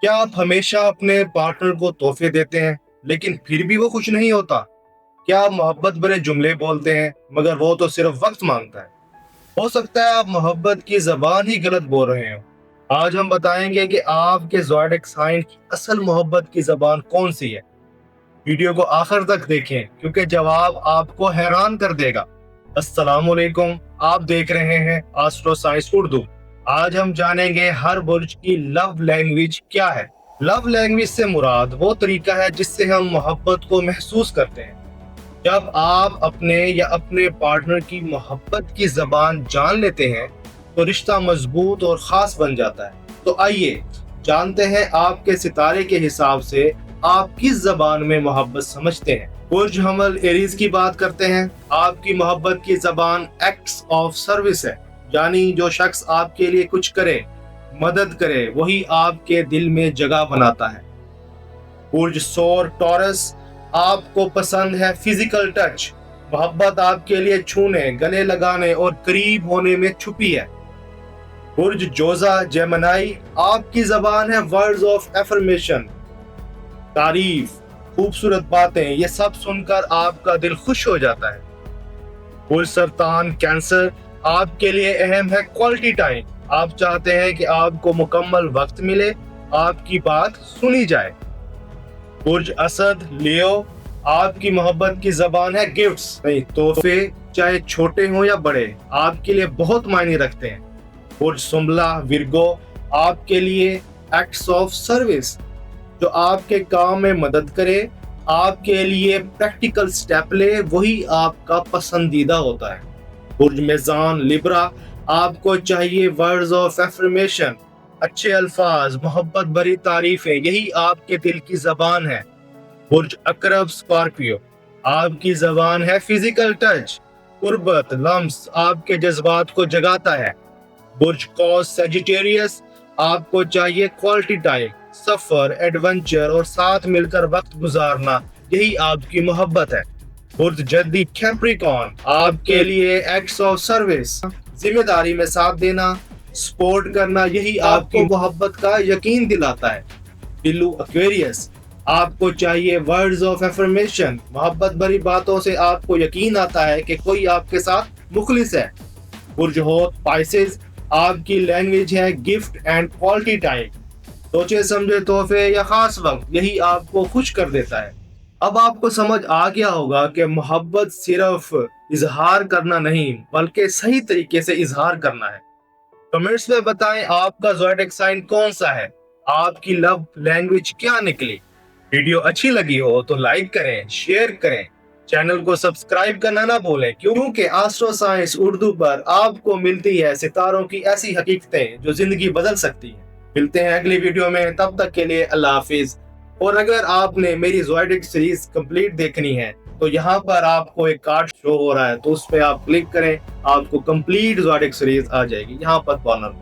क्या आप हमेशा अपने पार्टनर को तोहफे देते हैं लेकिन फिर भी वो खुश नहीं होता? क्या आप मोहब्बत भरे जुमले बोलते हैं मगर वो तो सिर्फ वक्त मांगता है? हो सकता है आप मोहब्बत की जबान ही गलत बोल रहे हो। आज हम बताएंगे कि आपके ज़ोडिएक साइन की असल मोहब्बत की जबान कौन सी है। वीडियो को आखिर तक देखें क्योंकि जवाब आपको हैरान कर देगा। अस्सलामुअलैकुम, आप देख रहे हैं एस्ट्रो साइंस उर्दू। आज हम जानेंगे हर बुर्ज की लव लैंग्वेज क्या है। लव लैंग्वेज से मुराद वो तरीका है जिससे हम मोहब्बत को महसूस करते हैं। जब आप अपने या अपने पार्टनर की मोहब्बत की जबान जान लेते हैं तो रिश्ता मजबूत और खास बन जाता है। तो आइए जानते हैं आपके सितारे के हिसाब से आप किस जबान में मोहब्बत समझते हैं। बुर्ज हमल एरीज की बात करते हैं। आपकी मोहब्बत की जबान एक्ट्स ऑफ सर्विस है, यानी जो शख्स आपके लिए कुछ करे, मदद करे, वही आपके दिल में जगह बनाता है। बुर्ज सौर टॉरस, आपको पसंद है फिजिकल टच। मोहब्बत आपके लिए छूने, गले लगाने और करीब होने में छुपी है। बुर्ज जोजा जेमिनी, आपकी जबान है वर्ड्स ऑफ एफर्मेशन, तारीफ, खूबसूरत बातें, ये सब सुनकर आपका दिल खुश हो जाता है। बुर्ज सरतान कैंसर, आपके लिए अहम है क्वालिटी टाइम। आप चाहते हैं कि आपको मुकम्मल वक्त मिले, आपकी बात सुनी जाए। बुर्ज असद लियो, आपकी मोहब्बत की जबान है गिफ्ट्स, नहीं तोहफे, चाहे छोटे हों या बड़े, आपके लिए बहुत मायने रखते हैं। बुर्ज सुम्बला विर्गो, आपके लिए एक्ट्स ऑफ सर्विस, जो आपके काम में मदद करे, आपके लिए प्रैक्टिकल स्टेप ले, वही आपका पसंदीदा होता है। बुर्ज मेज़ान लिब्रा, आपको चाहिए वर्ड्स ऑफ एफर्मेशन, अच्छे अल्फाज, मोहब्बत भरी तारीफें, यही आपके दिल की जबान है। बुर्ज अकरब स्कॉर्पियो, आपकी जबान है फिजिकल टच, कुर्बत, लम्स, आपके जज्बात को जगाता है। बुर्ज कौस सेजिटेरियस, आपको चाहिए क्वालिटी टाइम, सफर, एडवेंचर और साथ मिलकर वक्त गुजारना, यही आपकी मोहब्बत है। बुर्ज जद्दी कैप्रिकॉर्न, आपके लिए एक्ट्स ऑफ सर्विस, जिम्मेदारी में साथ देना, सपोर्ट करना, यही आपकी मोहब्बत का यकीन दिलाता है। बिल्लू एक्वेरियस, आपको चाहिए वर्ड्स ऑफ एफर्मेशन, मोहब्बत भरी बातों से आपको यकीन आता है कि कोई आपके साथ मुखलिस है। बुर्ज होत पाइसेस, आपकी लैंग्वेज है गिफ्ट एंड क्वालिटी टाइम, सोचे समझे तोहफे या खास वक्त, यही आपको खुश कर देता है। अब आपको समझ आ गया होगा कि मोहब्बत सिर्फ इजहार करना नहीं बल्कि सही तरीके से इजहार करना है। कमेंट्स में बताएं आपका ज़ोडिएक साइन कौन सा है, आपकी लव लैंग्वेज क्या निकली। वीडियो अच्छी लगी हो तो लाइक करें, शेयर करें, चैनल को सब्सक्राइब करना ना भूलें, क्योंकि एस्ट्रो साइंस उर्दू पर आपको मिलती है सितारों की ऐसी हकीकतें जो जिंदगी बदल सकती हैं। मिलते हैं अगली वीडियो में, तब तक के लिए अल्लाह हाफिज। और अगर आपने मेरी ज़ोडिएक सीरीज कंप्लीट देखनी है तो यहाँ पर आपको एक कार्ड शो हो रहा है, तो उस पर आप क्लिक करें, आपको कंप्लीट ज़ोडिएक सीरीज आ जाएगी यहाँ पर कॉर्नर में।